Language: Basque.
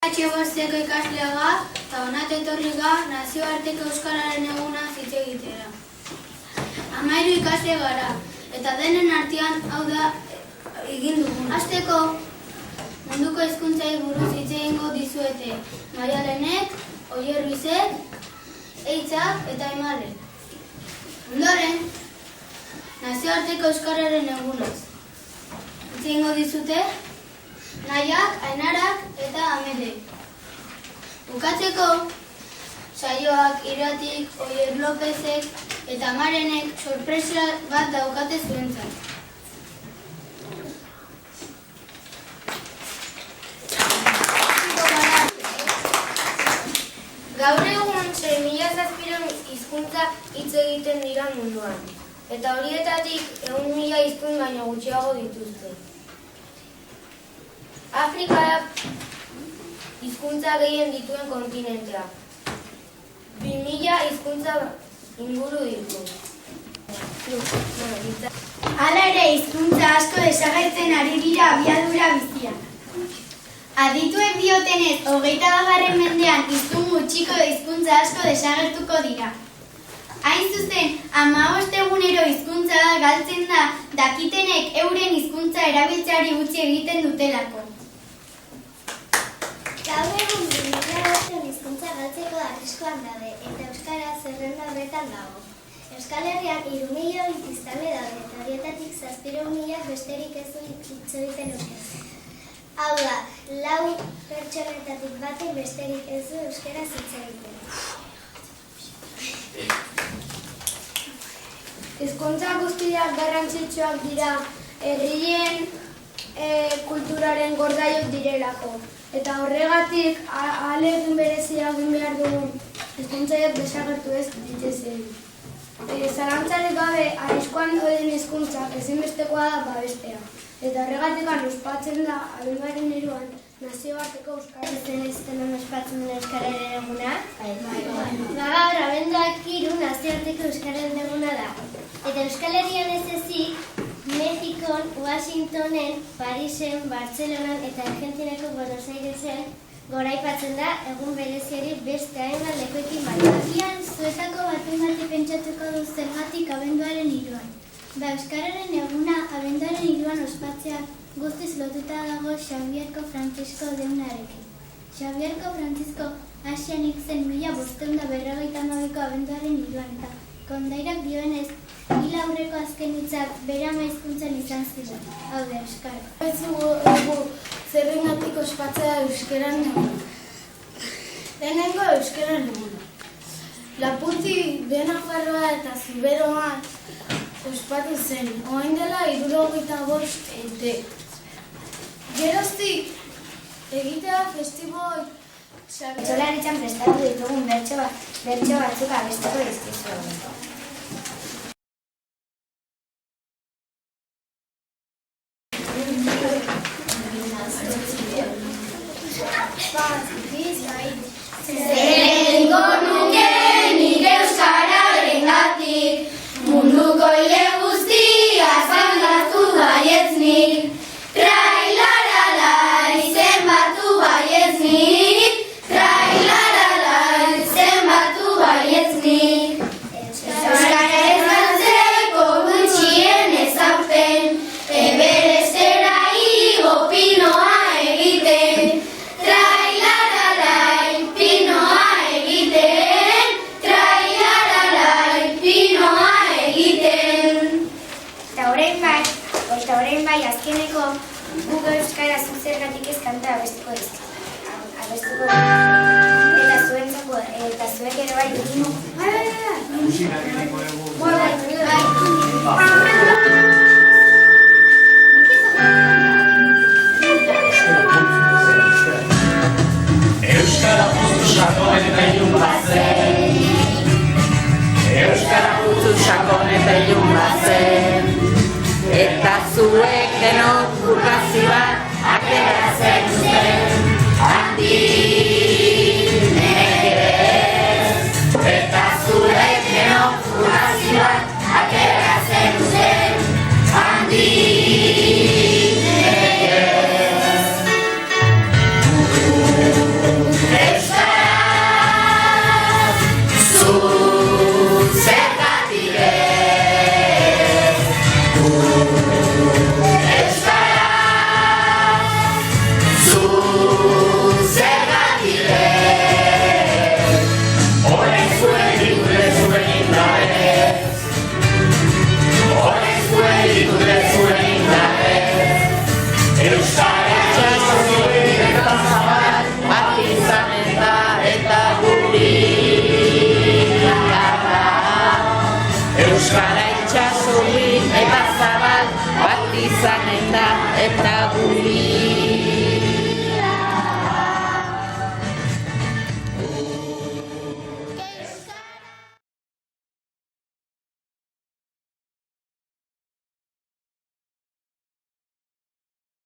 Etxebosteko ikaslea eta honat etorri ga nazioarteko euskararen eguna hitz egitera. 13 ikasle gara eta denen artean hau da egin dugun. Hasteko munduko hizkuntzei buruz hitz egingo dizuete. Maialenek, Oier Luisek, Eitzak eta Aimarrek. Ondoren, nazioarteko euskararen egunaz hitz egingo dizute Naiak, Ainarak eta Amedek. Bukatzeko, saioak Iratik, Oier Lopezek eta Amarenek sorpresa bat daukate zuentzat. Gaur egun 6.700 hizkuntza hitz egiten dira munduan, eta horietatik 100.000 hizkuntz baino gutxiago dituzte. Afrika hizkuntza gehien dituen kontinentea. 2.000 hizkuntza inguru ditu. Hala ere, hizkuntza asko desagertzen ari dira abiadura bizian. Adituek diotenez, 21. mendean hiztun gutxiko hizkuntza asko desagertuko dira. Hain zuzen, 15 egunero hizkuntza galtzen da dakitenek euren hizkuntza erabiltzeari utzi egiten dutelako. Gaur egun 2000 hizkuntza galtzeko arriskuan daude eta euskara zerrenda horretan dago. Euskal Herrian 3.000 biztanle daude eta horietatik 700.000 besterik ez du hitz egiten euskaraz. Hau da, 4 pertsonetatik batek besterik ez du euskaraz hitz egiten. Hizkuntza guztiak garrantzitsuak dira herrien kulturaren gordaiok direlako. Eta horregatik, ahalegin berezia egin behar dugun hizkuntzaiak desagertu ez ditezen. Zalantzarik gabe, arriskuan dauden hizkuntzak ezinbestekoa da babestea. Eta horregatik ospatzen da abenduaren 3an nazioarteko euskararen Zen ez denon ospatzen den euskararen eguna? Gaur, abenduak 3 nazioarteko euskararen eguna da. Eta Euskal Herrian ez ezik, Mexikon, Washingtonen, Parisen, Bartzelonan eta Argentinako Buenos Airesen goraipatzen da egun bereziari beste hainbat lekuekin baina. Agian, zuetako bati pentsatuko du zergatik abenduaren 3an. Euskararen eguna abenduaren 3an ospatzea guztiz lotuta dago Xabierko Frantzisko deunarekin. Xabierko Frantzisko Asian hil zen 1552ko abenduaren 3an eta kondairak dioenez, hil aurreko azken hitzak bere ama hizkuntzan izan ziren, hau da euskara. Ez dugu zerrengatik ospatzea euskaran eguna. Lehenengo euskaran eguna. Lapurti Benafarroa eta Zuberoan ospatu zen, orain dela 75 urte. Geroztik egitea festiboak Bertsolaritzan prestatu ditugun bertso batzuk abestuko dizkizuegu. Zer nuke nire euskararengatik, munduko hile guztia zaldatu baietz nik. Trailarala zenbatu baietz nik, trailarala zenbatu baietz nik. Euskara ez galtzeko gutxien ezaupen, Everestera igo pinoa egiten. Eta orain bai, azkeneko guk euskara zergatik ez kanta abestuko dizkizuegu. Eta zuentzako, eta zuek ere bai dugimo. Musika egiteko dugu. Euskara putzu sakon eta ilun bazen. Euskara putzu sakon eta ilun bazen. Eta zuek denok urrazi bat ateratzen zen handik negerez. Eta zuek denok urrazi bat ateratzen zen handik negerez. izanen da, eta guri